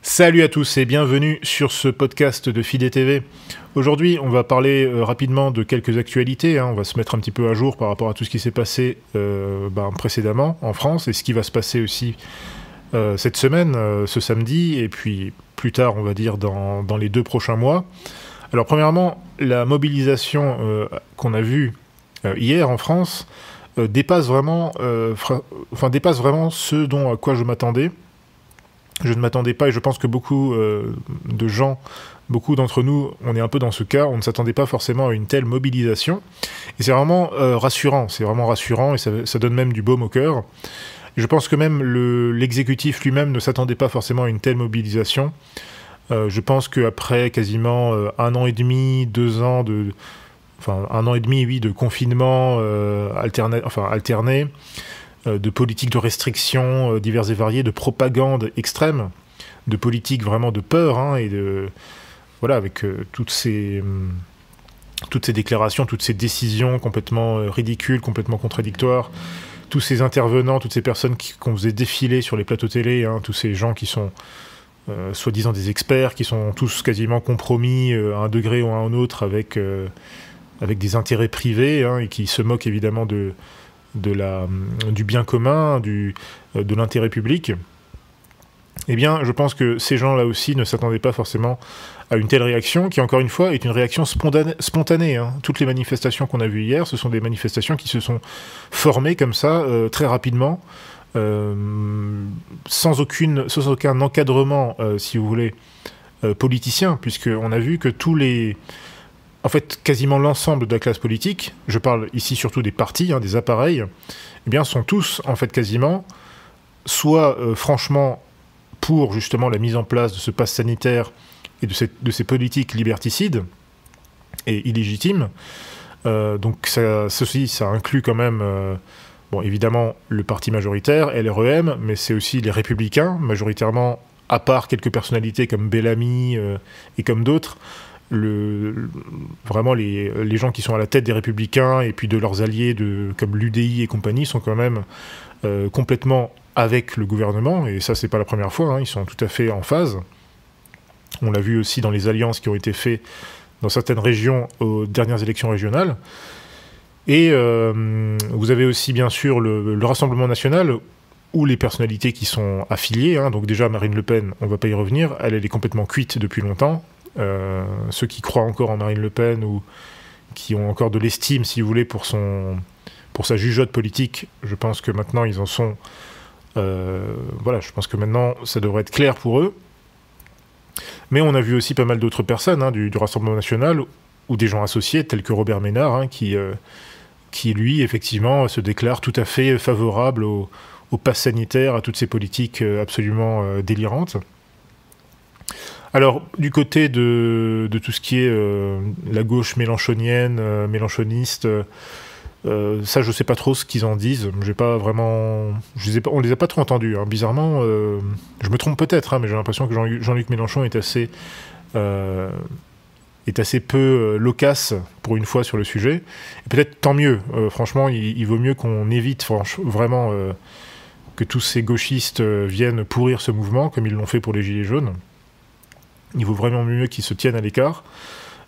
Salut à tous et bienvenue sur ce podcast de FIDE TV. Aujourd'hui, on va parler rapidement de quelques actualités. On va se mettre un petit peu à jour par rapport à tout ce qui s'est passé précédemment en France et ce qui va se passer aussi cette semaine, ce samedi, et puis plus tard, on va dire, dans les 2 prochains mois. Alors premièrement, la mobilisation qu'on a vue hier en France dépasse vraiment ce à quoi je m'attendais. Je ne m'attendais pas, et je pense que beaucoup de gens, beaucoup d'entre nous, on est un peu dans ce cas, on ne s'attendait pas forcément à une telle mobilisation. Et c'est vraiment rassurant, et ça donne même du baume au cœur. Et je pense que même l'exécutif lui-même ne s'attendait pas forcément à une telle mobilisation. Je pense qu'après quasiment 1 an et demi, 2 ans de... Enfin, 1 an et demi, oui, de confinement alterné, de politiques de restriction diverses et variées, de propagande extrême, de politiques vraiment de peur, et de... Voilà, avec toutes ces déclarations, toutes ces décisions complètement ridicules, complètement contradictoires, tous ces intervenants, toutes ces personnes qu'on faisait défiler sur les plateaux télé, tous ces gens qui sont soi-disant des experts, qui sont tous quasiment compromis à un degré ou à un autre avec des intérêts privés, et qui se moquent évidemment du bien commun, de l'intérêt public. Eh bien, je pense que ces gens-là aussi ne s'attendaient pas forcément à une telle réaction, qui, encore une fois, est une réaction spontanée. Toutes les manifestations qu'on a vues hier, ce sont des manifestations qui se sont formées comme ça, très rapidement, sans aucun encadrement, si vous voulez, politicien, puisqu'on a vu que en fait, quasiment l'ensemble de la classe politique, je parle ici surtout des partis, des appareils, eh bien, sont tous, en fait, quasiment, soit franchement pour, justement, la mise en place de ce pass sanitaire et de ces politiques liberticides et illégitimes. Donc, ça inclut quand même, évidemment, le parti majoritaire, LREM, mais c'est aussi les Républicains, majoritairement, à part quelques personnalités comme Bellamy et comme d'autres. Vraiment les gens qui sont à la tête des Républicains et puis de leurs alliés comme l'UDI et compagnie sont quand même complètement avec le gouvernement, et ça c'est pas la première fois, ils sont tout à fait en phase. On l'a vu aussi dans les alliances qui ont été faites dans certaines régions aux dernières élections régionales. Et vous avez aussi bien sûr le Rassemblement national, ou les personnalités qui sont affiliées, donc déjà Marine Le Pen, on va pas y revenir, elle est complètement cuite depuis longtemps. Ceux qui croient encore en Marine Le Pen ou qui ont encore de l'estime, si vous voulez, pour sa jugeote politique, je pense que maintenant ils en sont... je pense que maintenant ça devrait être clair pour eux. Mais on a vu aussi pas mal d'autres personnes du Rassemblement national ou des gens associés, tels que Robert Ménard, qui lui, effectivement, se déclare tout à fait favorable au pass sanitaire, à toutes ces politiques absolument délirantes. Alors, du côté de tout ce qui est la gauche mélenchonienne, mélenchoniste, ça, je sais pas trop ce qu'ils en disent. J'ai pas vraiment... on les a pas trop entendus. Bizarrement, je me trompe peut-être, mais j'ai l'impression que Jean-Luc Mélenchon est assez peu loquace, pour une fois, sur le sujet. Et peut-être tant mieux. Franchement, il vaut mieux qu'on évite vraiment que tous ces gauchistes viennent pourrir ce mouvement, comme ils l'ont fait pour les Gilets jaunes. Il vaut vraiment mieux qu'ils se tiennent à l'écart.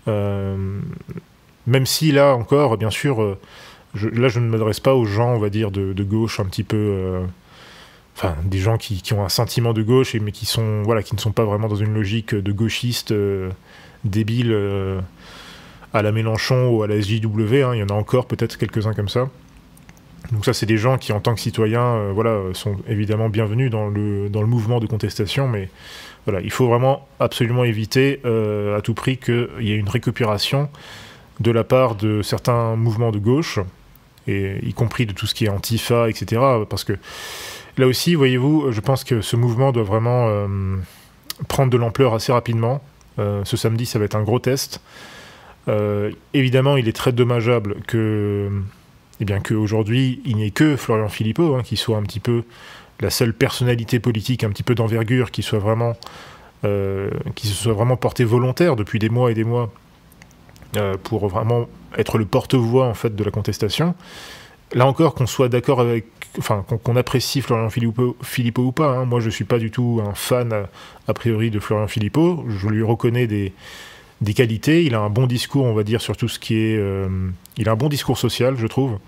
Même si, là encore, bien sûr, je ne m'adresse pas aux gens, on va dire, de gauche un petit peu... des gens qui ont un sentiment de gauche, mais qui ne sont pas vraiment dans une logique de gauchiste débile à la Mélenchon ou à la SJW. Il y en a encore peut-être quelques-uns comme ça. Donc ça, c'est des gens qui, en tant que citoyens, sont évidemment bienvenus dans le mouvement de contestation, mais voilà, il faut vraiment absolument éviter à tout prix qu'il y ait une récupération de la part de certains mouvements de gauche, et y compris de tout ce qui est Antifa, etc. Parce que là aussi, voyez-vous, je pense que ce mouvement doit vraiment prendre de l'ampleur assez rapidement. Ce samedi, ça va être un gros test. Évidemment, il est très dommageable qu'aujourd'hui, il n'y ait que Florian Philippot, qui soit un petit peu la seule personnalité politique un petit peu d'envergure qui se soit vraiment porté volontaire depuis des mois et des mois pour vraiment être le porte-voix en fait de la contestation. Là encore, qu'on soit d'accord avec qu'on apprécie Florian Philippot ou pas. Hein. Moi, je ne suis pas du tout un fan, a priori, de Florian Philippot. Je lui reconnais des qualités. Il a un bon discours, on va dire, sur tout ce qui est... il a un bon discours social, je trouve.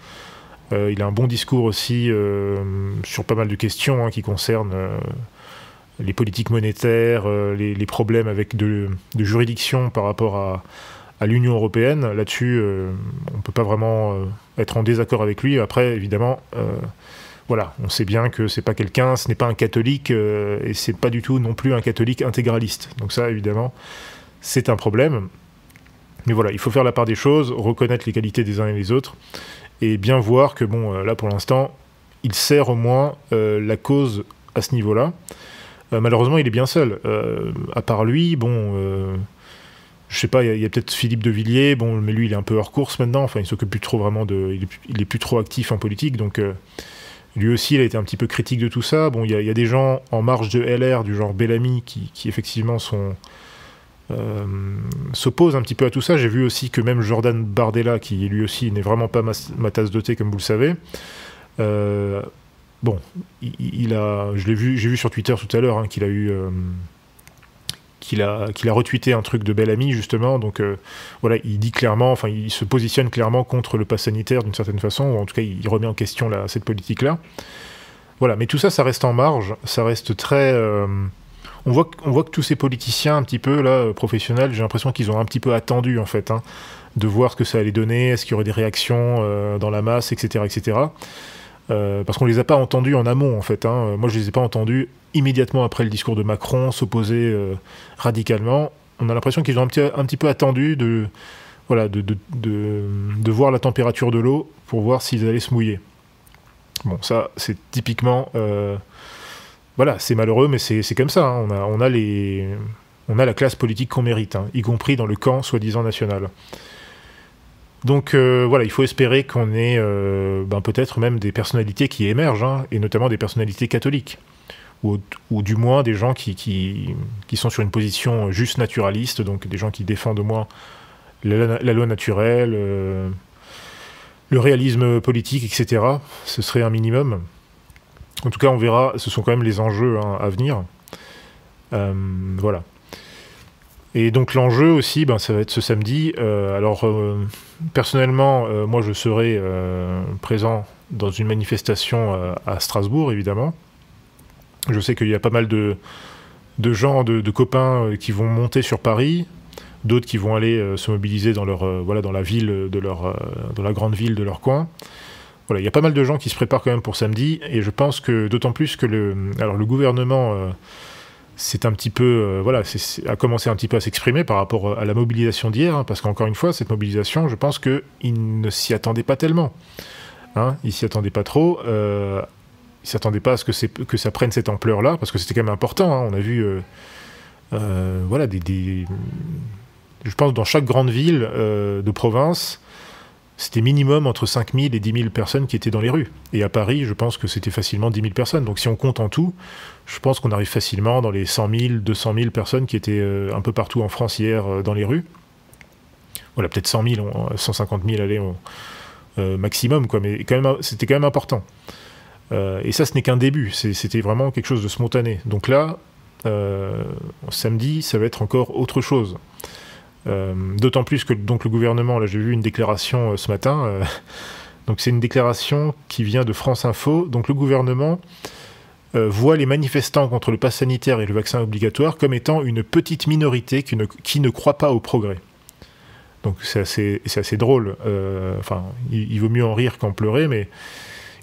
Il a un bon discours aussi sur pas mal de questions qui concernent les politiques monétaires, les problèmes avec de juridiction par rapport à l'Union européenne. Là-dessus, on ne peut pas vraiment être en désaccord avec lui. Après, évidemment, voilà, on sait bien que c'est pas quelqu'un, ce n'est pas un catholique, et c'est pas du tout non plus un catholique intégraliste. Donc ça, évidemment, c'est un problème. Mais voilà, il faut faire la part des choses, reconnaître les qualités des uns et des autres, et bien voir que, bon, là, pour l'instant, il sert au moins la cause à ce niveau-là. Malheureusement, il est bien seul. À part lui, bon... je sais pas, il y a peut-être Philippe de Villiers, bon, mais lui, il est un peu hors course maintenant. Enfin, il s'occupe plus trop vraiment il est plus trop actif en politique, donc lui aussi, il a été un petit peu critique de tout ça. Bon, il y a des gens en marge de LR, du genre Bellamy, qui effectivement s'opposent un petit peu à tout ça. J'ai vu aussi que même Jordan Bardella, qui lui aussi n'est vraiment pas ma tasse de thé, comme vous le savez, bon, j'ai vu sur Twitter tout à l'heure qu'il a eu... qu'il a retweeté un truc de Bellamy, justement, donc voilà, il dit clairement, enfin, il se positionne clairement contre le pass sanitaire d'une certaine façon, ou en tout cas, il remet en question cette politique-là. Voilà, mais tout ça, ça reste en marge, ça reste très... on voit que tous ces politiciens, un petit peu, là, professionnels, j'ai l'impression qu'ils ont un petit peu attendu, en fait, de voir ce que ça allait donner, est-ce qu'il y aurait des réactions dans la masse, etc., etc., parce qu'on les a pas entendus en amont, en fait. Moi, je les ai pas entendus immédiatement après le discours de Macron s'opposer radicalement. On a l'impression qu'ils ont un petit peu attendu de voir la température de l'eau pour voir s'ils allaient se mouiller. Bon, ça, c'est typiquement... voilà, c'est malheureux, mais c'est comme ça. On a la classe politique qu'on mérite, y compris dans le camp soi-disant national. Donc voilà, il faut espérer qu'on ait peut-être même des personnalités qui émergent, et notamment des personnalités catholiques, ou du moins des gens qui sont sur une position juste naturaliste, donc des gens qui défendent au moins la loi naturelle, le réalisme politique, etc. Ce serait un minimum. En tout cas, on verra, ce sont quand même les enjeux à venir. Voilà. Et donc l'enjeu aussi, ça va être ce samedi. Alors personnellement, moi je serai présent dans une manifestation à Strasbourg, évidemment. Je sais qu'il y a pas mal de gens, de copains qui vont monter sur Paris, d'autres qui vont aller se mobiliser dans dans la ville dans la grande ville de leur coin. Voilà, il y a pas mal de gens qui se préparent quand même pour samedi, et je pense que d'autant plus que le gouvernement c'est un petit peu, a commencé un petit peu à s'exprimer par rapport à la mobilisation d'hier, parce qu'encore une fois, cette mobilisation, je pense qu'il ne s'y attendait pas tellement. Il s'y attendait pas trop. Il s'attendait pas à ce que ça prenne cette ampleur-là, parce que c'était quand même important. On a vu, je pense, dans chaque grande ville de province, c'était minimum entre 5 000 et 10 000 personnes qui étaient dans les rues. Et à Paris, je pense que c'était facilement 10 000 personnes. Donc si on compte en tout, je pense qu'on arrive facilement dans les 100 000, 200 000 personnes qui étaient un peu partout en France hier dans les rues. Voilà, peut-être 100 000, 150 000, allez, maximum, quoi. Mais c'était quand même important. Et ça, ce n'est qu'un début. C'était vraiment quelque chose de spontané. Donc là, samedi, ça va être encore autre chose. D'autant plus que donc, le gouvernement, là j'ai vu une déclaration ce matin, donc c'est une déclaration qui vient de France Info. Donc le gouvernement voit les manifestants contre le pass sanitaire et le vaccin obligatoire comme étant une petite minorité qui ne croit pas au progrès. Donc c'est assez drôle, il vaut mieux en rire qu'en pleurer, mais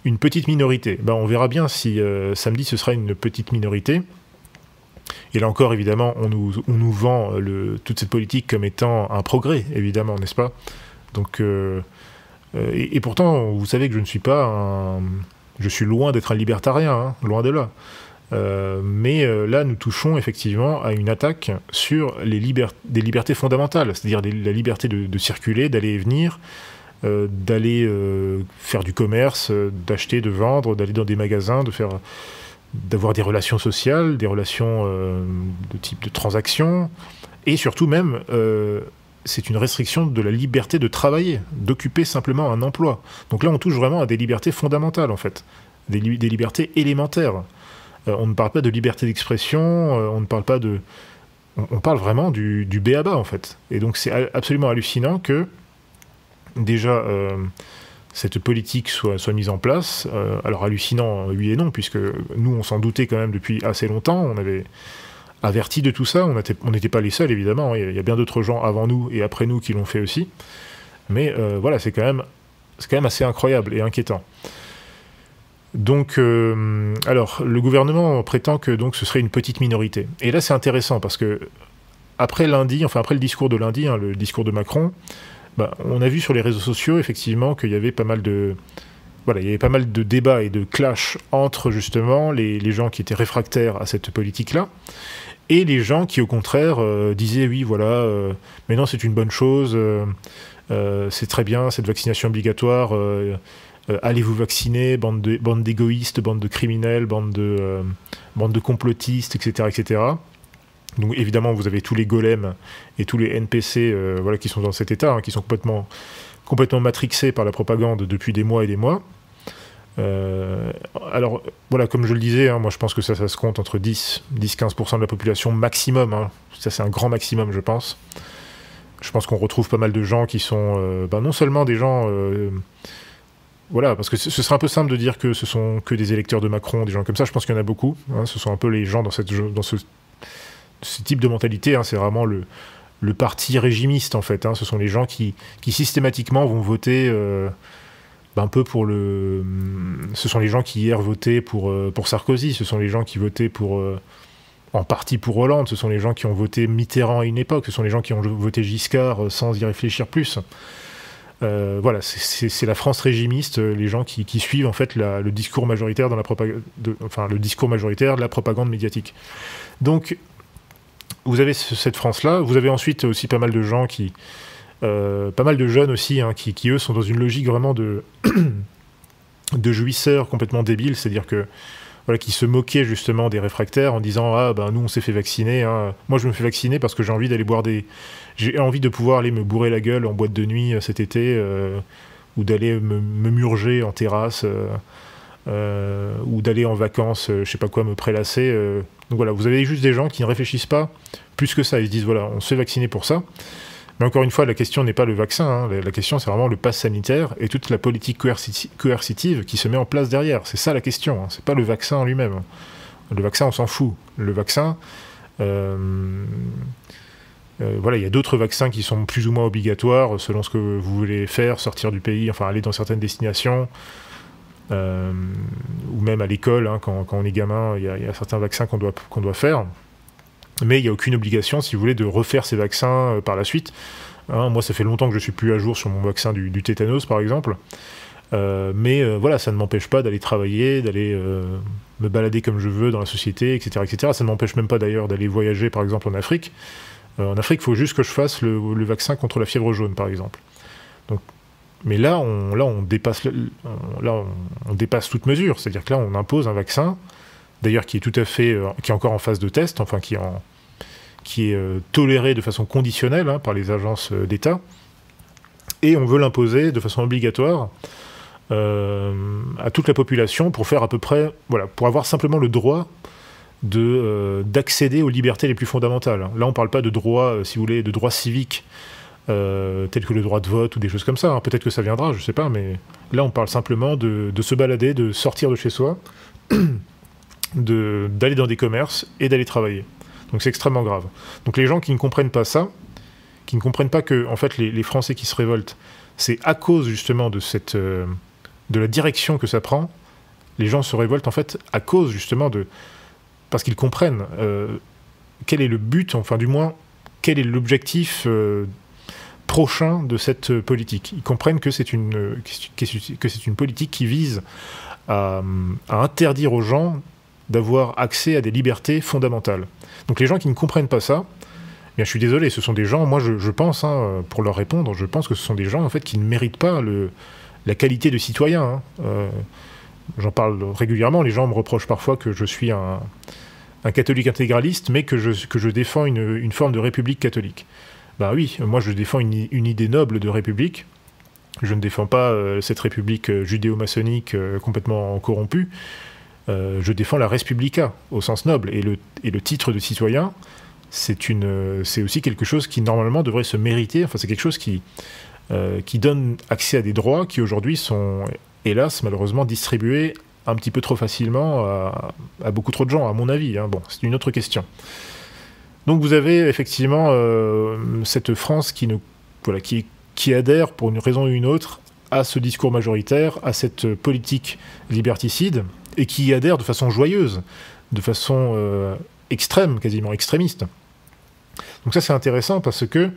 une petite minorité. On verra bien si samedi ce sera une petite minorité. Et là encore, évidemment, on nous vend toute cette politique comme étant un progrès, évidemment, n'est-ce pas ? Donc, et pourtant, vous savez que je ne suis pas je suis loin d'être un libertarien, loin de là. Mais là, nous touchons effectivement à une attaque sur des libertés fondamentales, c'est-à-dire la liberté de circuler, d'aller et venir, d'aller faire du commerce, d'acheter, de vendre, d'aller dans des magasins, d'avoir des relations sociales, des relations de type de transaction, et surtout même, c'est une restriction de la liberté de travailler, d'occuper simplement un emploi. Donc là, on touche vraiment à des libertés fondamentales, en fait. des libertés élémentaires. On ne parle pas de liberté d'expression, on ne parle pas de... On parle vraiment du b.a.-ba, en fait. Et donc c'est absolument hallucinant que, déjà, cette politique soit mise en place. Alors hallucinant, oui et non, puisque nous, on s'en doutait quand même depuis assez longtemps. On avait averti de tout ça. On n'était pas les seuls, évidemment. Il y a bien d'autres gens avant nous et après nous qui l'ont fait aussi. Mais voilà, c'est quand même assez incroyable et inquiétant. Donc, alors, le gouvernement prétend que donc, ce serait une petite minorité. Et là, c'est intéressant, parce que après le discours de lundi, le discours de Macron, on a vu sur les réseaux sociaux, effectivement, qu'il y avait pas mal de... Voilà, il y avait pas mal de débats et de clashs entre, justement, les gens qui étaient réfractaires à cette politique-là, et les gens qui, au contraire, disaient, oui, voilà, mais non, c'est une bonne chose, c'est très bien, cette vaccination obligatoire... allez vous vacciner, bande d'égoïstes, bande de criminels, bande de complotistes, etc., etc. Donc évidemment, vous avez tous les golems et tous les NPC voilà, qui sont dans cet état, qui sont complètement matrixés par la propagande depuis des mois et des mois. Alors, voilà, comme je le disais, moi je pense que ça se compte entre 10-15% de la population maximum. Ça, c'est un grand maximum, je pense. Je pense qu'on retrouve pas mal de gens qui sont non seulement des gens... Voilà, parce que ce serait un peu simple de dire que ce sont que des électeurs de Macron, des gens comme ça. Je pense qu'il y en a beaucoup. Ce sont un peu les gens dans ce type de mentalité. C'est vraiment le parti régimiste, en fait. Ce sont les gens qui systématiquement vont voter un peu pour le... Ce sont les gens qui hier votaient pour Sarkozy. Ce sont les gens qui votaient en partie pour Hollande. Ce sont les gens qui ont voté Mitterrand à une époque. Ce sont les gens qui ont voté Giscard sans y réfléchir plus. Voilà, c'est la France régimiste, les gens qui suivent en fait le discours majoritaire le discours majoritaire de la propagande médiatique. Donc, vous avez cette France-là. Vous avez ensuite aussi pas mal de gens pas mal de jeunes aussi, qui eux sont dans une logique vraiment de jouisseurs complètement débiles, c'est-à-dire que voilà, qui se moquaient justement des réfractaires en disant nous on s'est fait vacciner, moi je me fais vacciner parce que j'ai envie d'aller j'ai envie de pouvoir aller me bourrer la gueule en boîte de nuit cet été, ou d'aller me murger en terrasse, ou d'aller en vacances, je sais pas quoi, me prélasser. Donc voilà, vous avez juste des gens qui ne réfléchissent pas plus que ça. Ils se disent voilà, on se fait vacciner pour ça. Mais encore une fois, la question n'est pas le vaccin, la question c'est vraiment le pass sanitaire et toute la politique coercitive qui se met en place derrière. C'est ça la question, c'est pas le vaccin en lui-même. Le vaccin, on s'en fout. Le vaccin, voilà, il y a d'autres vaccins qui sont plus ou moins obligatoires selon ce que vous voulez faire, sortir du pays, enfin aller dans certaines destinations, ou même à l'école, quand on est gamin, il y a certains vaccins qu'on doit faire. Mais il n'y a aucune obligation, si vous voulez, de refaire ces vaccins par la suite. Moi, ça fait longtemps que je ne suis plus à jour sur mon vaccin du tétanos, par exemple. Mais voilà, ça ne m'empêche pas d'aller travailler, d'aller me balader comme je veux dans la société, etc. etc. Ça ne m'empêche même pas, d'ailleurs, d'aller voyager, par exemple, en Afrique. En Afrique, il faut juste que je fasse le vaccin contre la fièvre jaune, par exemple. Donc, mais là, on dépasse toute mesure. C'est-à-dire que là, on impose un vaccin, d'ailleurs qui est tout à fait, qui est encore en phase de test, enfin qui est toléré de façon conditionnelle par les agences d'État, et on veut l'imposer de façon obligatoire à toute la population pour faire à peu près, voilà, pour avoir simplement le droit d'accéder aux libertés les plus fondamentales. Là, on ne parle pas de droits, si vous voulez, de droits civiques, tels que le droit de vote ou des choses comme ça. Peut-être que ça viendra, je ne sais pas, mais là, on parle simplement de se balader, de sortir de chez soi, d'aller dans des commerces et d'aller travailler. Donc c'est extrêmement grave. Donc les gens qui ne comprennent pas ça, qui ne comprennent pas que en fait les Français qui se révoltent, c'est à cause justement de la direction que ça prend. Les gens se révoltent en fait à cause justement parce qu'ils comprennent quel est le but, enfin du moins quel est l'objectif prochain de cette politique. Ils comprennent que c'est une politique qui vise à interdire aux gens d'avoir accès à des libertés fondamentales. Donc les gens qui ne comprennent pas ça, bien, je suis désolé, ce sont des gens, moi je pense, pour leur répondre, je pense que ce sont des gens en fait qui ne méritent pas la qualité de citoyen. J'en parle régulièrement, les gens me reprochent parfois que je suis un catholique intégraliste, mais que je défends une forme de république catholique. Ben oui, moi je défends une idée noble de république, Je ne défends pas cette république judéo-maçonnique complètement corrompue. Je défends la Respublica, au sens noble. Et le titre de citoyen, c'est aussi quelque chose qui, normalement, devrait se mériter. Enfin, c'est quelque chose qui donne accès à des droits qui, aujourd'hui, sont, hélas, malheureusement, distribués un petit peu trop facilement à beaucoup trop de gens, à mon avis. Hein. Bon, c'est une autre question. Donc, vous avez effectivement cette France qui adhère, pour une raison ou une autre, à ce discours majoritaire, à cette politique liberticide, et qui y adhère de façon joyeuse, de façon extrême, quasiment extrémiste. Donc ça, c'est intéressant parce que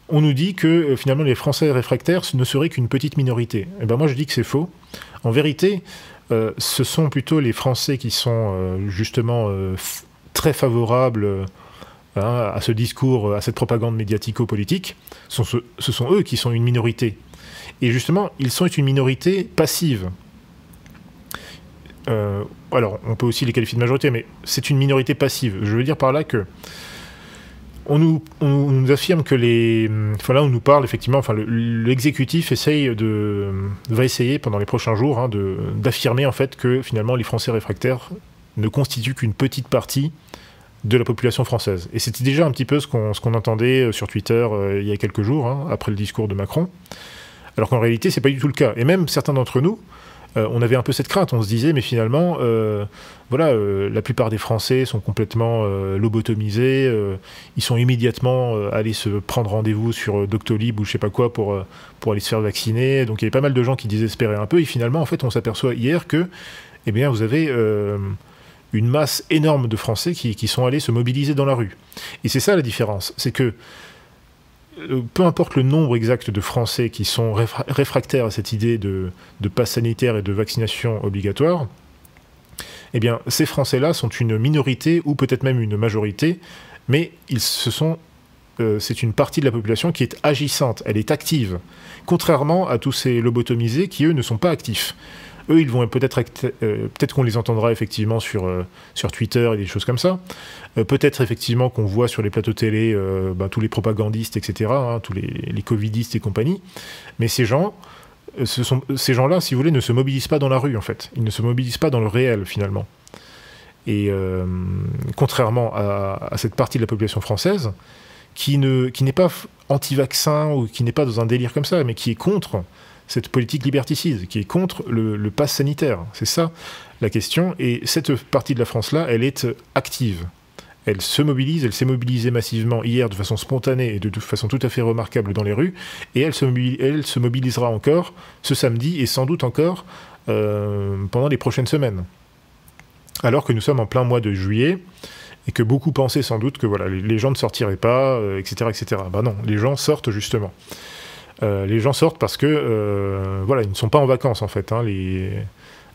on nous dit que finalement les Français réfractaires ne seraient qu'une petite minorité. Et ben moi, je dis que c'est faux. En vérité, ce sont plutôt les Français qui sont justement très favorables à ce discours, à cette propagande médiatico-politique. Ce sont eux qui sont une minorité. Et justement, ils sont une minorité passive. Alors, on peut aussi les qualifier de majorité, mais c'est une minorité passive. Je veux dire par là que on nous affirme que là, on nous parle effectivement, l'exécutif va essayer pendant les prochains jours d'affirmer en fait que finalement les Français réfractaires ne constituent qu'une petite partie de la population française. Et c'était déjà un petit peu ce qu'on entendait sur Twitter il y a quelques jours, après le discours de Macron. Alors qu'en réalité, c'est pas du tout le cas. Et même certains d'entre nous, on avait un peu cette crainte. On se disait, mais finalement, la plupart des Français sont complètement lobotomisés. Ils sont immédiatement allés se prendre rendez-vous sur Doctolib ou je sais pas quoi pour aller se faire vacciner. Donc il y avait pas mal de gens qui désespéraient un peu. Et finalement, en fait, on s'aperçoit hier que, eh bien, vous avez une masse énorme de Français qui sont allés se mobiliser dans la rue. Et c'est ça la différence. C'est que peu importe le nombre exact de Français qui sont réfractaires à cette idée de passe sanitaire et de vaccination obligatoire, eh bien, ces Français-là sont une minorité ou peut-être même une majorité, mais c'est une partie de la population qui est agissante, elle est active, contrairement à tous ces lobotomisés qui, eux, ne sont pas actifs. Eux, ils vont peut-être qu'on les entendra effectivement sur Twitter et des choses comme ça. Peut-être effectivement qu'on voit sur les plateaux télé tous les propagandistes, etc., tous les covidistes et compagnie. Mais ces gens-là, si vous voulez, ne se mobilisent pas dans la rue, en fait. Ils ne se mobilisent pas dans le réel, finalement. Et contrairement à cette partie de la population française, qui n'est pas anti-vaccin ou qui n'est pas dans un délire comme ça, mais qui est contre cette politique liberticide, qui est contre le pass sanitaire. C'est ça la question. Et cette partie de la France-là, elle est active. Elle se mobilise, elle s'est mobilisée massivement hier de façon spontanée et de façon tout à fait remarquable dans les rues, et elle se mobilisera encore ce samedi et sans doute encore pendant les prochaines semaines. Alors que nous sommes en plein mois de juillet, et que beaucoup pensaient sans doute que voilà, les gens ne sortiraient pas, etc., etc. Ben non, les gens sortent justement. Les gens sortent parce que ils ne sont pas en vacances en fait.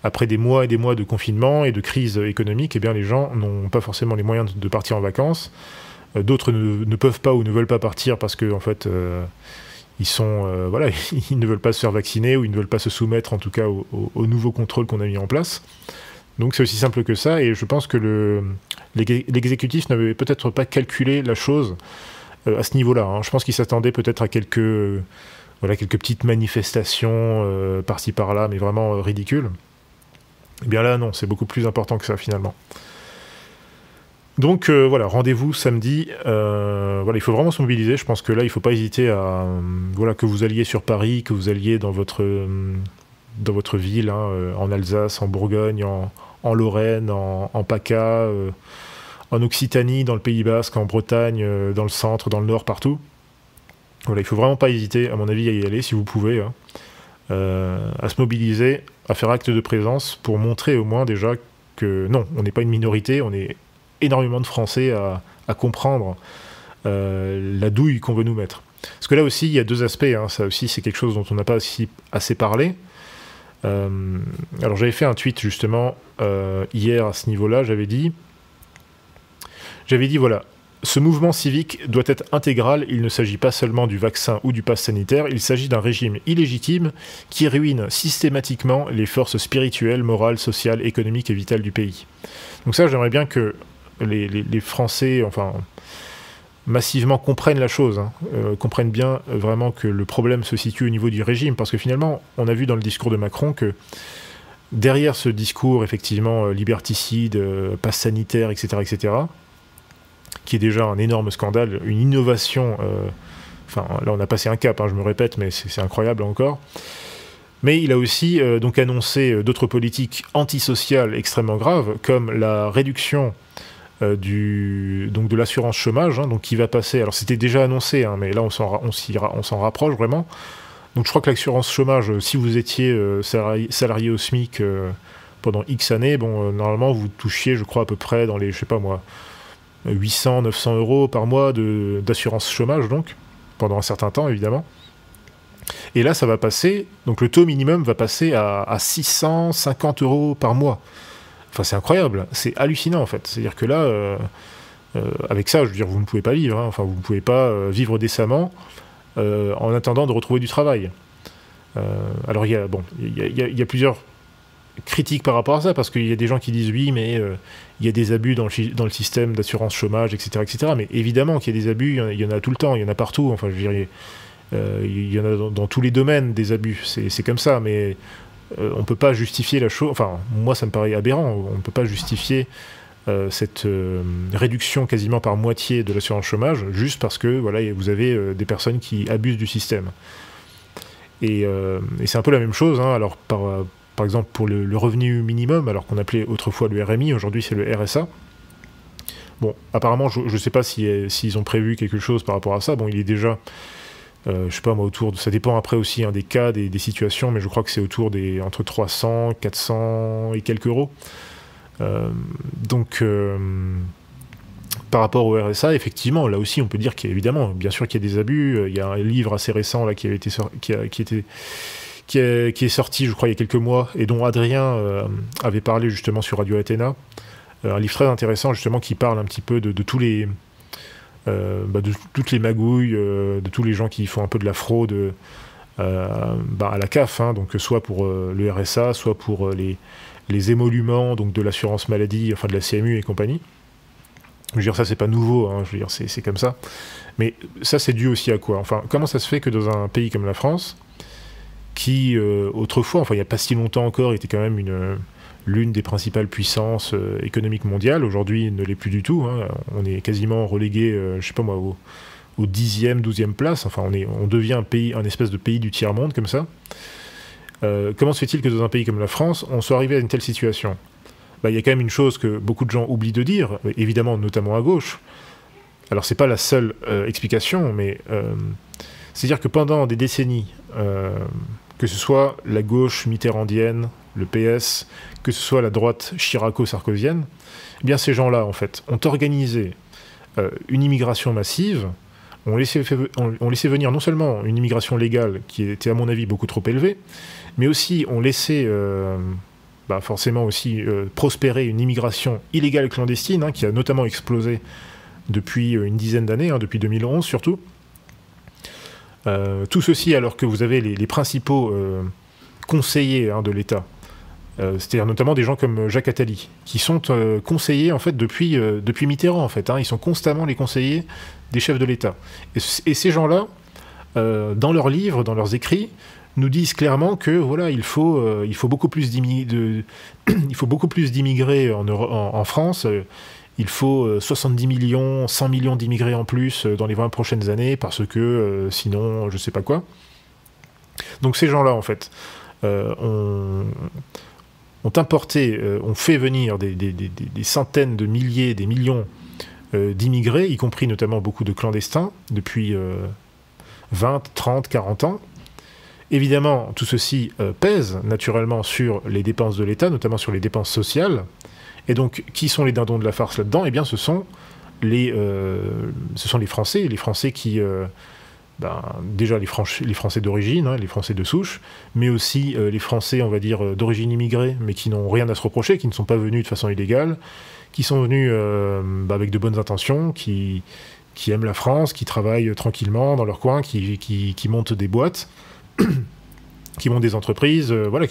Après des mois et des mois de confinement et de crise économique, eh bien les gens n'ont pas forcément les moyens de partir en vacances. D'autres ne peuvent pas ou ne veulent pas partir parce que en fait ils ne veulent pas se faire vacciner ou ils ne veulent pas se soumettre en tout cas aux nouveaux contrôles qu'on a mis en place. Donc c'est aussi simple que ça, et je pense que l'exécutif n'avait peut-être pas calculé la chose à ce niveau-là. Je pense qu'il s'attendait peut-être à quelques petites manifestations par-ci par-là, mais vraiment ridicules. Et bien là, non, c'est beaucoup plus important que ça, finalement. Donc rendez-vous samedi. Il faut vraiment se mobiliser. Je pense que là, il ne faut pas hésiter à... que vous alliez sur Paris, que vous alliez dans votre ville, en Alsace, en Bourgogne, en Lorraine, en PACA, en Occitanie, dans le Pays Basque, en Bretagne, dans le centre, dans le nord, partout. Il ne faut vraiment pas hésiter, à mon avis, à y aller, si vous pouvez, à se mobiliser, à faire acte de présence, pour montrer au moins déjà que non, on n'est pas une minorité, on est énormément de Français à comprendre la douille qu'on veut nous mettre. Parce que là aussi, il y a deux aspects, ça aussi, c'est quelque chose dont on n'a pas assez parlé. Alors j'avais fait un tweet justement hier à ce niveau-là, j'avais dit voilà, ce mouvement civique doit être intégral, il ne s'agit pas seulement du vaccin ou du pass sanitaire, il s'agit d'un régime illégitime qui ruine systématiquement les forces spirituelles, morales, sociales, économiques et vitales du pays. Donc ça, j'aimerais bien que les Français, massivement comprennent la chose, hein, comprennent bien vraiment que le problème se situe au niveau du régime, parce que finalement, on a vu dans le discours de Macron que derrière ce discours, effectivement, liberticide, passe sanitaire, etc., qui est déjà un énorme scandale, une innovation, enfin, là on a passé un cap, hein, je me répète, mais c'est incroyable encore. Mais il a aussi donc annoncé d'autres politiques antisociales extrêmement graves, comme la réduction donc de l'assurance chômage, hein, donc qui va passer, alors c'était déjà annoncé, hein, mais là on s'en rapproche vraiment. Donc je crois que l'assurance chômage, si vous étiez salarié au SMIC pendant X années, bon, normalement vous touchiez, je crois, à peu près dans les, je sais pas moi, 800, 900 euros par mois d'assurance chômage, donc, pendant un certain temps, évidemment. Et là, ça va passer, donc le taux minimum va passer à 650 euros par mois. Enfin, c'est incroyable, c'est hallucinant, en fait. C'est-à-dire que là, avec ça, je veux dire, vous ne pouvez pas vivre, hein. Enfin, vous ne pouvez pas vivre décemment en attendant de retrouver du travail. Alors, il y a plusieurs critiques par rapport à ça, parce qu'il y a des gens qui disent oui, mais il y a des abus dans le système d'assurance chômage, etc., etc. Mais évidemment qu'il y a des abus, il y en a tout le temps, il y en a partout. Enfin, je dirais, il y en a dans tous les domaines des abus. C'est comme ça, mais on ne peut pas justifier la chose. Enfin, moi, ça me paraît aberrant. On ne peut pas justifier cette réduction quasiment par moitié de l'assurance chômage juste parce que voilà, vous avez des personnes qui abusent du système. Et c'est un peu la même chose. Hein, alors, par exemple, pour le revenu minimum, alors qu'on appelait autrefois le RMI, aujourd'hui c'est le RSA. Bon, apparemment, je ne sais pas s'ils ont prévu quelque chose par rapport à ça. Bon, il est déjà, je sais pas moi, autour de... Ça dépend après aussi hein, des cas, des situations, mais je crois que c'est autour entre 300, 400 et quelques euros. Donc, par rapport au RSA, effectivement, là aussi, on peut dire qu'évidemment, bien sûr qu'il y a des abus. Il y a un livre assez récent là, qui est sorti, je crois, il y a quelques mois, et dont Adrien avait parlé justement sur Radio Athéna. Un livre très intéressant, justement, qui parle un petit peu de tous les... de toutes les magouilles, de tous les gens qui font un peu de la fraude à la CAF, hein, donc soit pour le RSA, soit pour les émoluments donc de l'assurance maladie, enfin de la CMU et compagnie. Je veux dire, ça c'est pas nouveau, hein, je veux dire, c'est comme ça. Mais ça c'est dû aussi à quoi? Enfin, comment ça se fait que dans un pays comme la France, qui autrefois, enfin il n'y a pas si longtemps encore, était quand même l'une des principales puissances économiques mondiales, aujourd'hui ne l'est plus du tout, hein, on est quasiment relégué, je sais pas moi, au 10e, 12e place, enfin on devient un espèce de pays du tiers-monde comme ça. Comment se fait-il que dans un pays comme la France, on soit arrivé à une telle situation? Il y a quand même une chose que beaucoup de gens oublient de dire, évidemment notamment à gauche. Alors c'est pas la seule explication, mais c'est-à-dire que pendant des décennies, que ce soit la gauche mitterrandienne, le PS, que ce soit la droite chiraco-sarkozienne, eh bien ces gens-là, en fait, ont organisé une immigration massive, ont laissé venir non seulement une immigration légale qui était à mon avis beaucoup trop élevée, mais aussi ont laissé forcément aussi prospérer une immigration illégale clandestine, hein, qui a notamment explosé depuis une dizaine d'années, hein, depuis 2011 surtout. Tout ceci alors que vous avez les principaux conseillers hein, de l'État, c'est-à-dire notamment des gens comme Jacques Attali, qui sont conseillers en fait depuis Mitterrand en fait. Hein, ils sont constamment les conseillers des chefs de l'État. Et ces gens-là, dans leurs livres, dans leurs écrits, nous disent clairement que voilà, il faut beaucoup plus d'immigrés en France. Il faut 70 millions, 100 millions d'immigrés en plus dans les 20 prochaines années, parce que sinon, je sais pas quoi. Donc ces gens-là, en fait, ont importé, ont fait venir des centaines de milliers, des millions d'immigrés, y compris notamment beaucoup de clandestins, depuis 20, 30, 40 ans. Évidemment, tout ceci pèse naturellement sur les dépenses de l'État, notamment sur les dépenses sociales. Et donc, qui sont les dindons de la farce là-dedans? Eh bien, ce sont les Français qui... déjà les Français d'origine, hein, les Français de souche, mais aussi les Français, on va dire, d'origine immigrée, mais qui n'ont rien à se reprocher, qui ne sont pas venus de façon illégale, qui sont venus avec de bonnes intentions, qui aiment la France, qui travaillent tranquillement dans leur coin, qui montent des boîtes, qui montent des entreprises, voilà,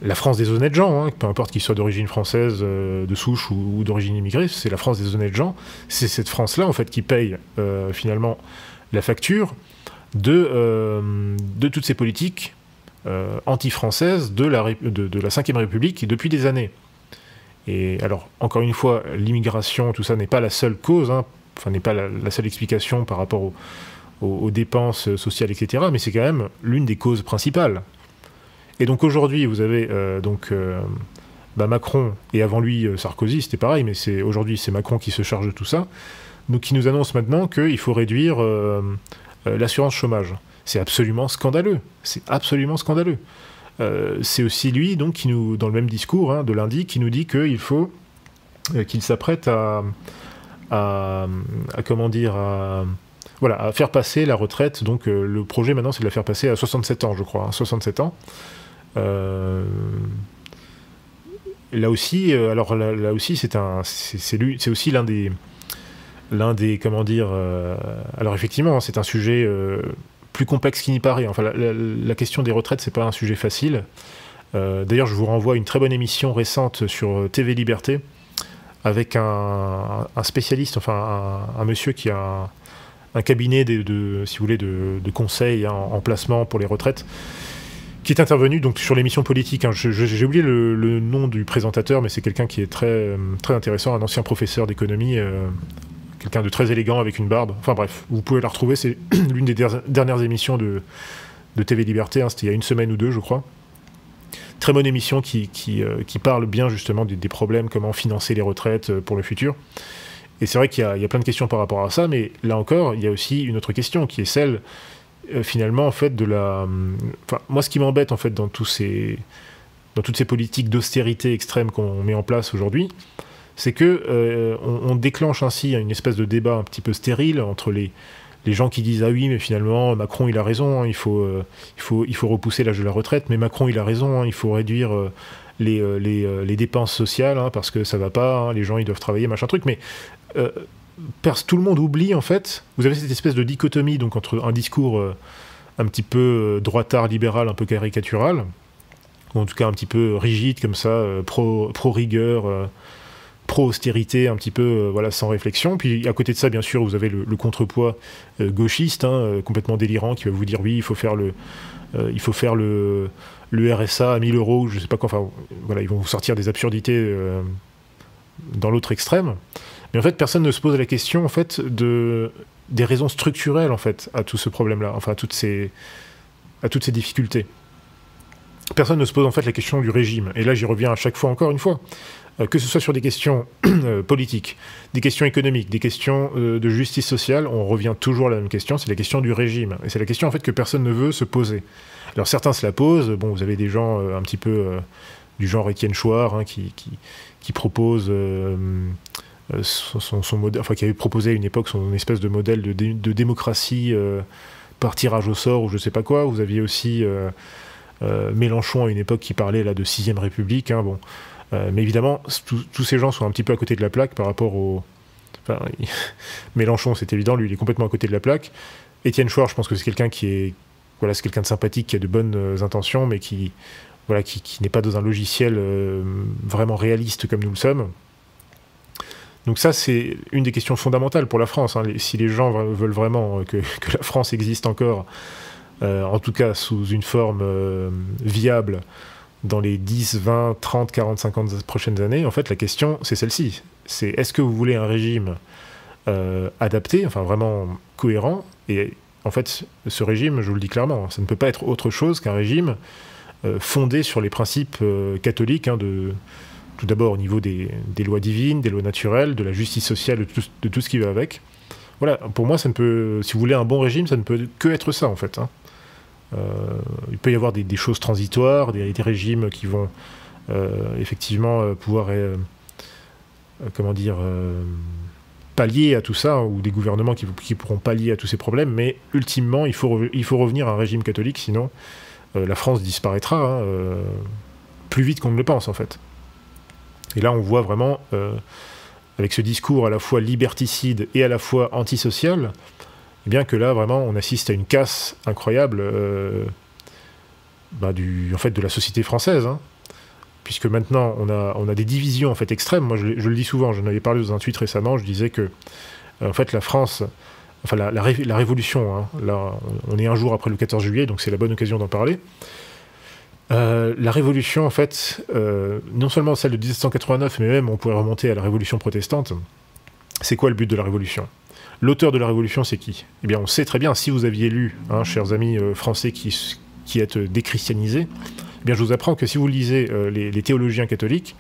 la France des honnêtes gens, hein, peu importe qu'ils soient d'origine française, de souche ou d'origine immigrée, c'est la France des honnêtes gens. C'est cette France-là, en fait, qui paye finalement la facture de toutes ces politiques anti-françaises de la Ve République depuis des années. Et alors, encore une fois, l'immigration, tout ça n'est pas la seule cause, hein, enfin, n'est pas la seule explication par rapport aux dépenses sociales, etc., mais c'est quand même l'une des causes principales. Et donc aujourd'hui, vous avez Macron, et avant lui Sarkozy, c'était pareil, mais aujourd'hui c'est Macron qui se charge de tout ça, donc qui nous annonce maintenant qu'il faut réduire l'assurance chômage. C'est absolument scandaleux. C'est absolument scandaleux. C'est aussi lui, donc, qui nous, dans le même discours hein, de lundi, qui nous dit qu'il faut qu'il s'apprête à faire passer la retraite. Donc le projet maintenant, c'est de la faire passer à 67 ans, je crois, hein, 67 ans. Là aussi, c'est aussi l'un des alors effectivement, c'est un sujet plus complexe qu'il n'y paraît. Enfin, la question des retraites, c'est pas un sujet facile. D'ailleurs, je vous renvoie à une très bonne émission récente sur TV Liberté avec un spécialiste, enfin un monsieur qui a un cabinet si vous voulez, de conseils hein, en placement pour les retraites, qui est intervenu donc sur l'émission politique. Hein. J'ai oublié le nom du présentateur, mais c'est quelqu'un qui est très, très intéressant, un ancien professeur d'économie, quelqu'un de très élégant avec une barbe. Enfin bref, vous pouvez la retrouver, c'est l'une des dernières émissions de TV Liberté, hein, c'était il y a une semaine ou deux, je crois. Très bonne émission qui parle bien justement des problèmes, comment financer les retraites pour le futur. Et c'est vrai qu'il y a plein de questions par rapport à ça, mais là encore, il y a aussi une autre question qui est celle finalement en fait moi ce qui m'embête en fait dans toutes ces politiques d'austérité extrême qu'on met en place aujourd'hui, c'est que on déclenche ainsi une espèce de débat un petit peu stérile entre les gens qui disent ah oui mais finalement Macron il a raison, hein, il faut repousser l'âge de la retraite, mais Macron il a raison, hein, il faut réduire les dépenses sociales hein, parce que ça va pas, hein, les gens ils doivent travailler machin truc, mais tout le monde oublie en fait. Vous avez cette espèce de dichotomie donc entre un discours un petit peu droitard libéral, un peu caricatural, ou en tout cas un petit peu rigide comme ça, pro rigueur, pro austérité, un petit peu voilà sans réflexion. Puis à côté de ça, bien sûr, vous avez le contrepoids gauchiste, hein, complètement délirant, qui va vous dire oui, il faut faire le RSA à 1000 €, je sais pas quoi. Enfin voilà, ils vont vous sortir des absurdités dans l'autre extrême. Mais en fait, personne ne se pose la question en fait des raisons structurelles en fait à tout ce problème-là, enfin à toutes ces difficultés. Personne ne se pose en fait la question du régime. Et là, j'y reviens à chaque fois, encore une fois, que ce soit sur des questions politiques, des questions économiques, des questions de justice sociale, on revient toujours à la même question, c'est la question du régime. Et c'est la question en fait que personne ne veut se poser. Alors certains se la posent. Bon, vous avez des gens un petit peu du genre Étienne Chouard hein, qui propose son modèle, enfin qui avait proposé à une époque son espèce de modèle de démocratie par tirage au sort ou je sais pas quoi. Vous aviez aussi Mélenchon à une époque qui parlait là de 6ème République. Hein, bon. Mais évidemment, tous ces gens sont un petit peu à côté de la plaque par rapport au... Enfin, Mélenchon, c'est évident, lui, il est complètement à côté de la plaque. Étienne Chouard, je pense que c'est quelqu'un c'est quelqu'un de sympathique, qui a de bonnes intentions, mais qui n'est pas dans un logiciel vraiment réaliste comme nous le sommes. Donc ça, c'est une des questions fondamentales pour la France. Hein. Si les gens veulent vraiment que la France existe encore, en tout cas sous une forme viable, dans les 10, 20, 30, 40, 50 prochaines années, en fait, la question, c'est celle-ci. C'est est-ce que vous voulez un régime adapté, enfin vraiment cohérent? Et en fait, ce régime, je vous le dis clairement, ça ne peut pas être autre chose qu'un régime fondé sur les principes catholiques, hein, tout d'abord au niveau des lois divines, des lois naturelles, de la justice sociale, de tout ce qui va avec. Voilà, pour moi, ça ne peut, si vous voulez un bon régime, ça ne peut que être ça, en fait. Hein. Il peut y avoir des choses transitoires, des régimes qui vont effectivement pouvoir pallier à tout ça, ou des gouvernements qui pourront pallier à tous ces problèmes, mais ultimement, il faut revenir à un régime catholique, sinon la France disparaîtra plus vite qu'on ne le pense, en fait. Et là, on voit vraiment, avec ce discours à la fois liberticide et à la fois antisocial, eh bien que là, vraiment, on assiste à une casse incroyable en fait, de la société française. Hein. puisque maintenant on a des divisions en fait extrêmes. Moi je le dis souvent, j'en avais parlé dans un tweet récemment, je disais que en fait la France, enfin la révolution, hein, là on est un jour après le 14 juillet, donc c'est la bonne occasion d'en parler. La révolution en fait, non seulement celle de 1789, mais même on pourrait remonter à la révolution protestante. C'est quoi le but de la révolution? L'auteur de la révolution, c'est qui? Eh bien, on sait très bien, si vous aviez lu, hein, chers amis français qui êtes déchristianisés, eh bien, je vous apprends que si vous lisez les théologiens catholiques,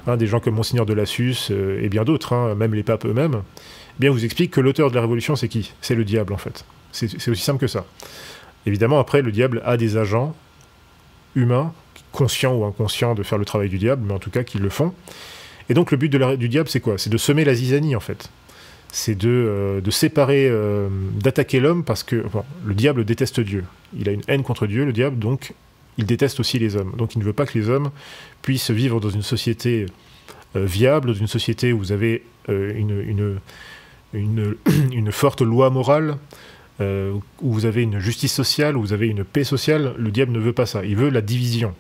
hein, des gens comme Monseigneur de Lassus et bien d'autres, hein, même les papes eux-mêmes, eh bien, vous explique que l'auteur de la révolution, c'est qui? C'est le diable, en fait. C'est aussi simple que ça. Évidemment, après, le diable a des agents humains, conscients ou inconscients de faire le travail du diable, mais en tout cas, qui le font. Et donc, le but du diable, c'est quoi? C'est de semer la zizanie, en fait. C'est de séparer, d'attaquer l'homme, parce que bon, le diable déteste Dieu. Il a une haine contre Dieu, le diable, donc il déteste aussi les hommes. Donc il ne veut pas que les hommes puissent vivre dans une société viable, dans une société où vous avez une forte loi morale, où vous avez une justice sociale, où vous avez une paix sociale. Le diable ne veut pas ça, il veut la division.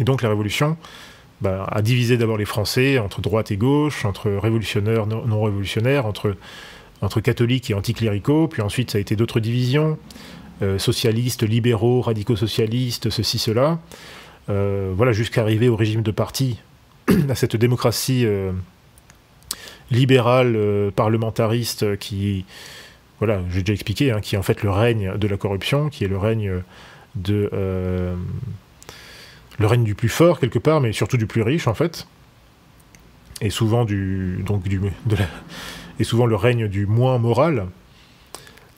Et donc la révolution a divisé d'abord les Français entre droite et gauche, entre révolutionnaires, non révolutionnaires, entre catholiques et anticléricaux, puis ensuite ça a été d'autres divisions, socialistes, libéraux, radicaux-socialistes, ceci, cela, voilà, jusqu'à arriver au régime de parti, à cette démocratie libérale, parlementariste, qui, voilà, j'ai déjà expliqué, hein, qui est en fait le règne de la corruption, qui est le règne le règne du plus fort, quelque part, mais surtout du plus riche, en fait. Et souvent, et souvent le règne du moins moral.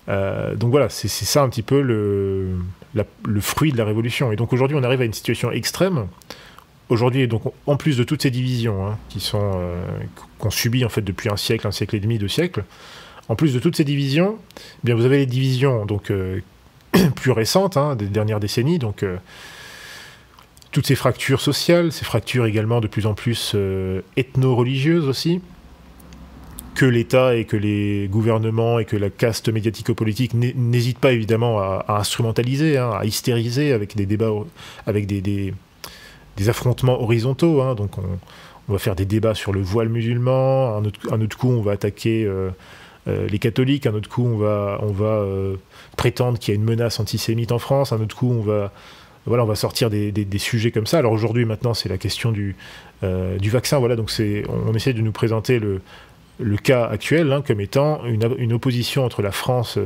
Donc voilà, c'est ça un petit peu le fruit de la révolution. Et donc aujourd'hui, on arrive à une situation extrême. Aujourd'hui, donc, en plus de toutes ces divisions, hein, qu'on subit en fait depuis un siècle et demi, 2 siècles, en plus de toutes ces divisions, eh bien, vous avez les divisions donc, plus récentes, hein, des dernières décennies, donc... toutes ces fractures sociales, ces fractures également de plus en plus ethno-religieuses aussi, que l'État et que les gouvernements et que la caste médiatico-politique n'hésitent pas évidemment à instrumentaliser, hein, à hystériser avec des débats, avec des affrontements horizontaux. Hein. Donc on va faire des débats sur le voile musulman, un autre coup on va attaquer les catholiques, un autre coup on va prétendre qu'il y a une menace antisémite en France, un autre coup on va sortir des sujets comme ça. Alors aujourd'hui, maintenant, c'est la question du vaccin. Voilà, donc on essaie de nous présenter le cas actuel, hein, comme étant une opposition entre la France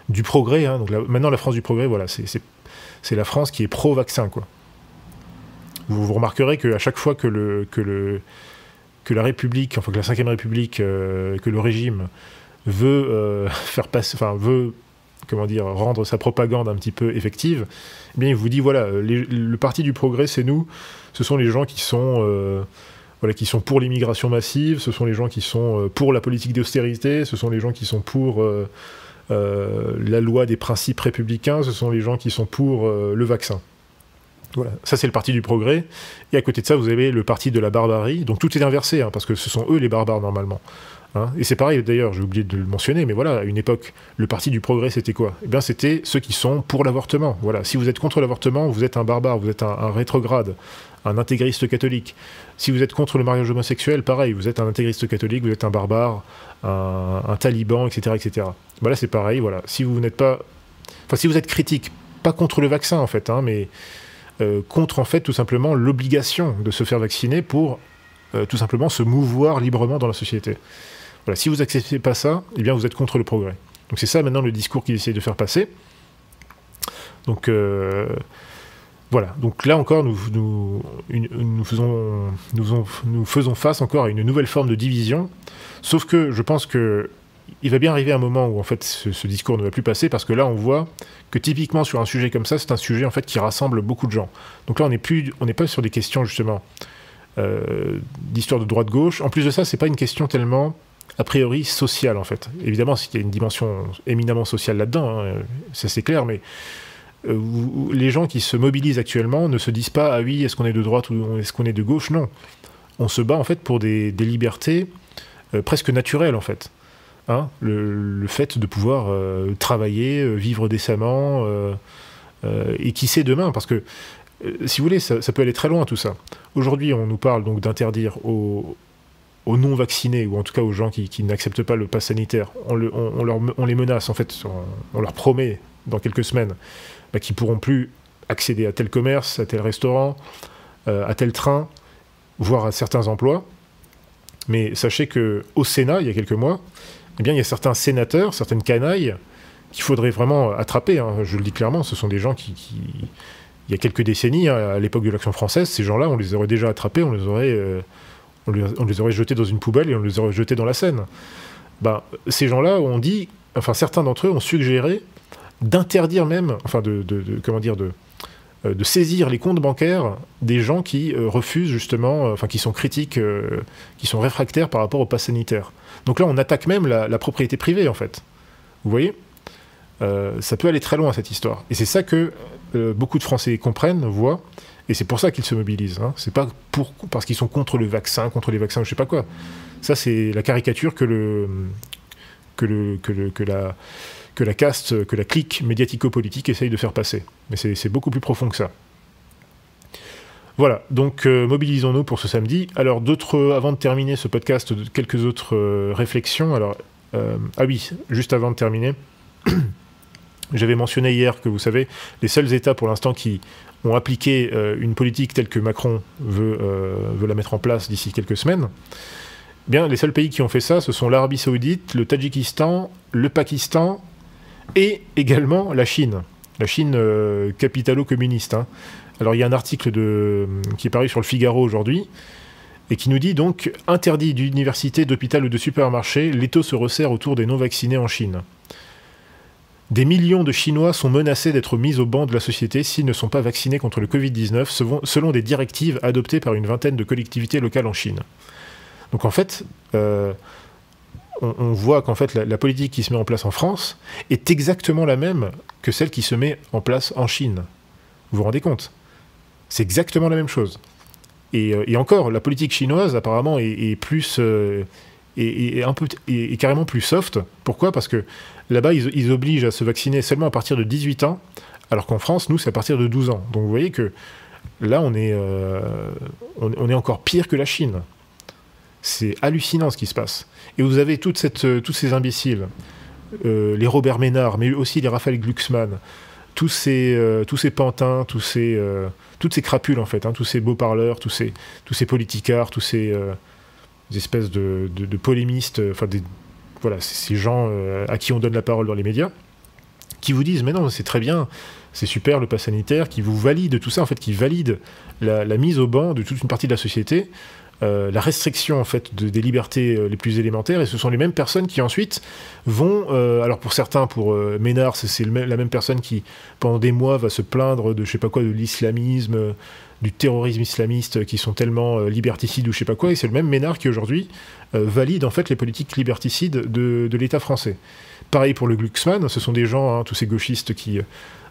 du progrès. Hein, donc maintenant, la France du progrès, voilà, c'est la France qui est pro-vaccin, quoi. Vous remarquerez qu'à chaque fois que la République, enfin que la Ve République, que le régime veut rendre sa propagande un petit peu effective, eh bien, il vous dit, voilà, le parti du progrès, c'est nous, ce sont les gens qui sont pour l'immigration massive, ce sont les gens qui sont pour la politique d'austérité, ce sont les gens qui sont pour la loi des principes républicains, ce sont les gens qui sont pour le vaccin. Voilà, ça c'est le parti du progrès, et à côté de ça, vous avez le parti de la barbarie, donc tout est inversé, hein, parce que ce sont eux les barbares, normalement. Hein, et c'est pareil, d'ailleurs, j'ai oublié de le mentionner, mais voilà, à une époque, le parti du progrès, c'était quoi? Eh bien, c'était ceux qui sont pour l'avortement. Voilà, si vous êtes contre l'avortement, vous êtes un barbare, vous êtes un rétrograde, un intégriste catholique. Si vous êtes contre le mariage homosexuel, pareil, vous êtes un intégriste catholique, vous êtes un barbare, un taliban, etc., etc. Voilà, c'est pareil, voilà. Si vous n'êtes pas... Enfin, si vous êtes critique, pas contre le vaccin, en fait, hein, mais contre, en fait, tout simplement, l'obligation de se faire vacciner pour, tout simplement, se mouvoir librement dans la société. Voilà, si vous n'acceptez pas ça, eh bien vous êtes contre le progrès. Donc c'est ça maintenant le discours qu'il essaie de faire passer. Donc voilà. Donc là encore, nous faisons face encore à une nouvelle forme de division. Sauf que je pense que il va bien arriver un moment où en fait ce discours ne va plus passer, parce que là on voit que typiquement sur un sujet comme ça, c'est un sujet en fait qui rassemble beaucoup de gens. Donc là on n'est pas sur des questions justement d'histoire de droite-gauche. En plus de ça, c'est pas une question tellement a priori sociale en fait. Évidemment, il y a une dimension éminemment sociale là-dedans, hein, ça c'est clair, mais les gens qui se mobilisent actuellement ne se disent pas « Ah oui, est-ce qu'on est de droite ou est-ce qu'on est de gauche ?» Non. On se bat en fait pour des libertés presque naturelles en fait. Hein, le fait de pouvoir travailler, vivre décemment, et qui sait demain, parce que Si vous voulez, ça peut aller très loin tout ça. Aujourd'hui, on nous parle donc d'interdire aux non-vaccinés, ou en tout cas aux gens qui n'acceptent pas le pass sanitaire, on les menace, en fait, on leur promet dans quelques semaines qu'ils ne pourront plus accéder à tel commerce, à tel restaurant, à tel train, voire à certains emplois. Mais sachez qu'au Sénat, il y a quelques mois, eh bien, il y a certains sénateurs, certaines canailles, qu'il faudrait vraiment attraper, hein, je le dis clairement, ce sont des gens il y a quelques décennies, hein, à l'époque de l'Action française, ces gens-là, on les aurait déjà attrapés, on les aurait jetés dans une poubelle et on les aurait jetés dans la Seine. Ben, ces gens-là, certains d'entre eux ont suggéré d'interdire même, de saisir les comptes bancaires des gens qui refusent justement, qui sont critiques, qui sont réfractaires par rapport au pass sanitaire. Donc là, on attaque même la propriété privée, en fait. Vous voyez ? Ça peut aller très loin, cette histoire. Et c'est ça que beaucoup de Français comprennent, voient, et c'est pour ça qu'ils se mobilisent. Hein. C'est pas parce qu'ils sont contre le vaccin, contre les vaccins, je sais pas quoi. Ça, c'est la caricature que la caste, que la clique médiatico-politique essaye de faire passer. Mais c'est beaucoup plus profond que ça. Voilà, donc mobilisons-nous pour ce samedi. Alors, avant de terminer ce podcast, quelques autres réflexions. Alors, oui, juste avant de terminer, j'avais mentionné hier que, vous savez, les seuls États pour l'instant qui ont appliqué une politique telle que Macron veut la mettre en place d'ici quelques semaines, bien, les seuls pays qui ont fait ça, ce sont l'Arabie Saoudite, le Tadjikistan, le Pakistan et également la Chine. La Chine capitalo-communiste. Hein. Alors, il y a un article qui est paru sur le Figaro aujourd'hui et qui nous dit donc « Interdit d'université, d'hôpital ou de supermarché, l'étau se resserre autour des non-vaccinés en Chine. Des millions de Chinois sont menacés d'être mis au banc de la société s'ils ne sont pas vaccinés contre le Covid-19, selon des directives adoptées par une vingtaine de collectivités locales en Chine. » Donc en fait, on voit qu'en fait la politique qui se met en place en France est exactement la même que celle qui se met en place en Chine. Vous vous rendez compte ? C'est exactement la même chose. Et encore, la politique chinoise apparemment est carrément plus soft. Pourquoi ? Parce que là-bas, ils obligent à se vacciner seulement à partir de 18 ans, alors qu'en France, nous, c'est à partir de 12 ans. Donc vous voyez que là, on est encore pire que la Chine. C'est hallucinant ce qui se passe. Et vous avez tous ces imbéciles, les Robert Ménard, mais aussi les Raphaël Glucksmann, tous ces pantins, toutes ces crapules en fait, hein, tous ces beaux parleurs, tous ces politicards, tous ces espèces de polémistes, voilà, ces gens à qui on donne la parole dans les médias, qui vous disent mais non, c'est très bien, c'est super le pass sanitaire, qui vous valide tout ça, en fait, qui valide la mise au banc de toute une partie de la société, la restriction en fait des libertés les plus élémentaires, et ce sont les mêmes personnes qui ensuite vont, alors pour certains, pour Ménard, c'est la même personne qui pendant des mois va se plaindre de je sais pas quoi, de l'islamisme, du terrorisme islamiste, qui sont tellement liberticides ou je sais pas quoi, et c'est le même Ménard qui aujourd'hui valide en fait les politiques liberticides de l'État français. Pareil pour le Glucksmann, ce sont des gens, hein, tous ces gauchistes qui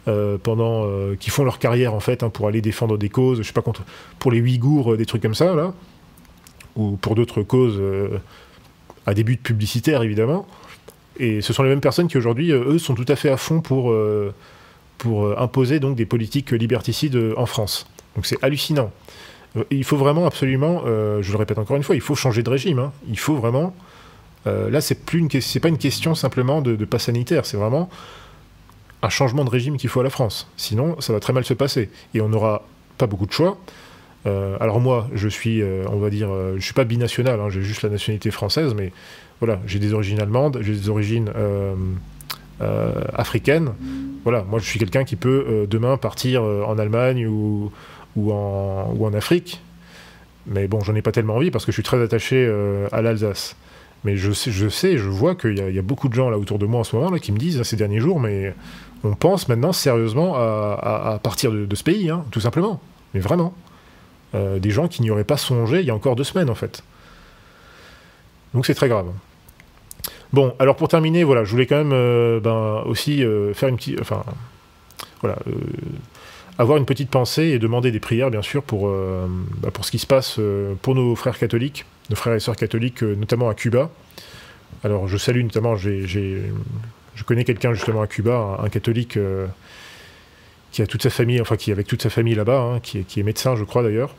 font leur carrière en fait, hein, pour aller défendre des causes, je sais pas, pour les Ouïghours, des trucs comme ça là, ou pour d'autres causes à des buts publicitaires évidemment. Et ce sont les mêmes personnes qui aujourd'hui, eux, sont tout à fait à fond pour imposer donc des politiques liberticides en France. Donc c'est hallucinant. Il faut vraiment absolument, je le répète encore une fois, il faut changer de régime. Hein. Il faut vraiment... là, c'est pas une question simplement de pass sanitaire, c'est vraiment un changement de régime qu'il faut à la France. Sinon, ça va très mal se passer. Et on n'aura pas beaucoup de choix. Alors moi, je suis, on va dire, je suis pas binational, hein, j'ai juste la nationalité française, mais voilà, j'ai des origines allemandes, j'ai des origines africaines. Voilà, moi je suis quelqu'un qui peut demain partir en Allemagne ou en Afrique. Mais bon, j'en ai pas tellement envie parce que je suis très attaché à l'Alsace. Mais je vois qu'il y a beaucoup de gens là autour de moi en ce moment là, qui me disent ces derniers jours, mais on pense maintenant sérieusement à partir de ce pays, hein, tout simplement. Mais vraiment. Des gens qui n'y auraient pas songé il y a encore 2 semaines en fait. Donc c'est très grave. Bon, alors pour terminer, voilà, je voulais quand même aussi faire une petite... Enfin, voilà, avoir une petite pensée et demander des prières, bien sûr, pour ce qui se passe pour nos frères catholiques, nos frères et sœurs catholiques, notamment à Cuba. Alors je salue notamment, je connais quelqu'un justement à Cuba, un catholique qui a toute sa famille, enfin qui est avec toute sa famille là-bas, hein, qui est médecin, je crois d'ailleurs.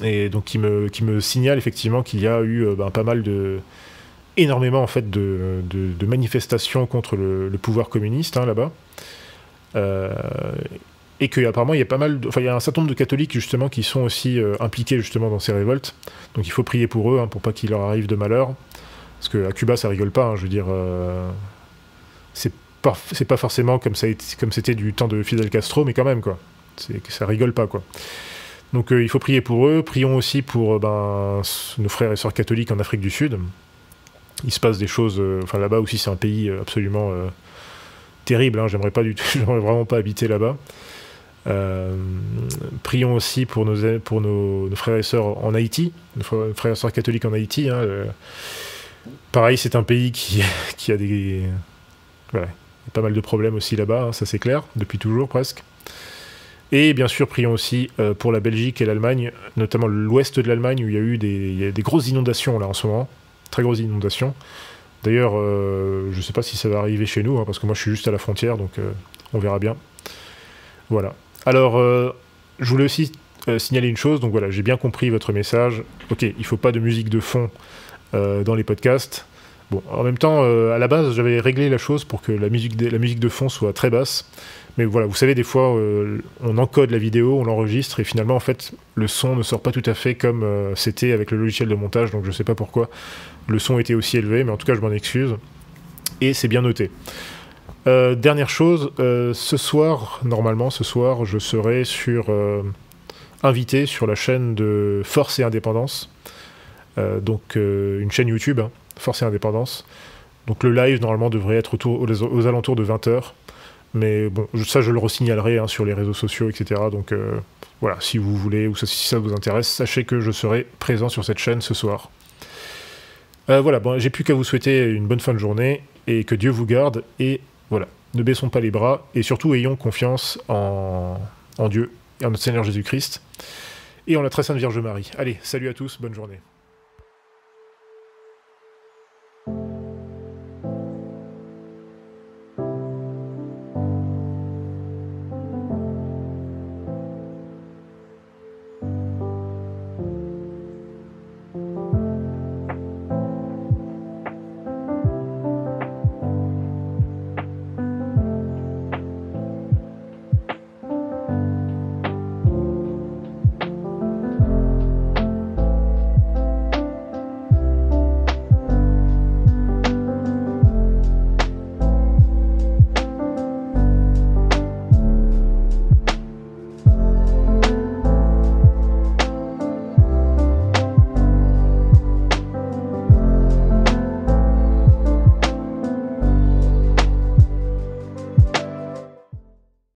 Et donc qui me signale effectivement qu'il y a eu pas mal énormément en fait de manifestations contre le pouvoir communiste hein, là-bas. Et qu'apparemment il y a il y a un certain nombre de catholiques justement qui sont aussi impliqués justement dans ces révoltes. Donc il faut prier pour eux, hein, pour pas qu'il leur arrive de malheur. Parce qu'à Cuba ça rigole pas, hein, je veux dire, c'est pas forcément comme c'était du temps de Fidel Castro, mais quand même quoi. Ça rigole pas quoi. Donc il faut prier pour eux. Prions aussi pour nos frères et sœurs catholiques en Afrique du Sud. Il se passe des choses, là-bas aussi c'est un pays absolument terrible, hein, j'aimerais vraiment pas habiter là-bas. Prions aussi pour nos frères et sœurs en Haïti, nos frères et sœurs catholiques en Haïti. Hein, pareil, c'est un pays qui a pas mal de problèmes aussi là-bas, hein, ça c'est clair, depuis toujours presque. Et bien sûr, prions aussi pour la Belgique et l'Allemagne, notamment l'ouest de l'Allemagne où il y a des grosses inondations là en ce moment, très grosses inondations. D'ailleurs, je ne sais pas si ça va arriver chez nous, hein, parce que moi je suis juste à la frontière, donc on verra bien. Voilà. Alors, je voulais aussi signaler une chose, donc voilà, j'ai bien compris votre message. Ok, il ne faut pas de musique de fond dans les podcasts. Bon, en même temps, à la base, j'avais réglé la chose pour que la musique de fond soit très basse. Mais voilà, vous savez, des fois, on encode la vidéo, on l'enregistre, et finalement, en fait, le son ne sort pas tout à fait comme c'était avec le logiciel de montage, donc je ne sais pas pourquoi le son était aussi élevé, mais en tout cas, je m'en excuse. Et c'est bien noté. Dernière chose, ce soir, je serai invité sur la chaîne de Force et Indépendance, donc une chaîne YouTube, hein, Force et Indépendance. Donc le live, normalement, devrait être aux alentours de 20h. Mais bon, ça, je le resignalerai hein, sur les réseaux sociaux, etc. Donc voilà, si vous voulez, ou si ça vous intéresse, sachez que je serai présent sur cette chaîne ce soir. Voilà, bon, j'ai plus qu'à vous souhaiter une bonne fin de journée, et que Dieu vous garde, et voilà, ne baissons pas les bras, et surtout ayons confiance en Dieu, et en notre Seigneur Jésus-Christ, et en la très sainte Vierge Marie. Allez, salut à tous, bonne journée.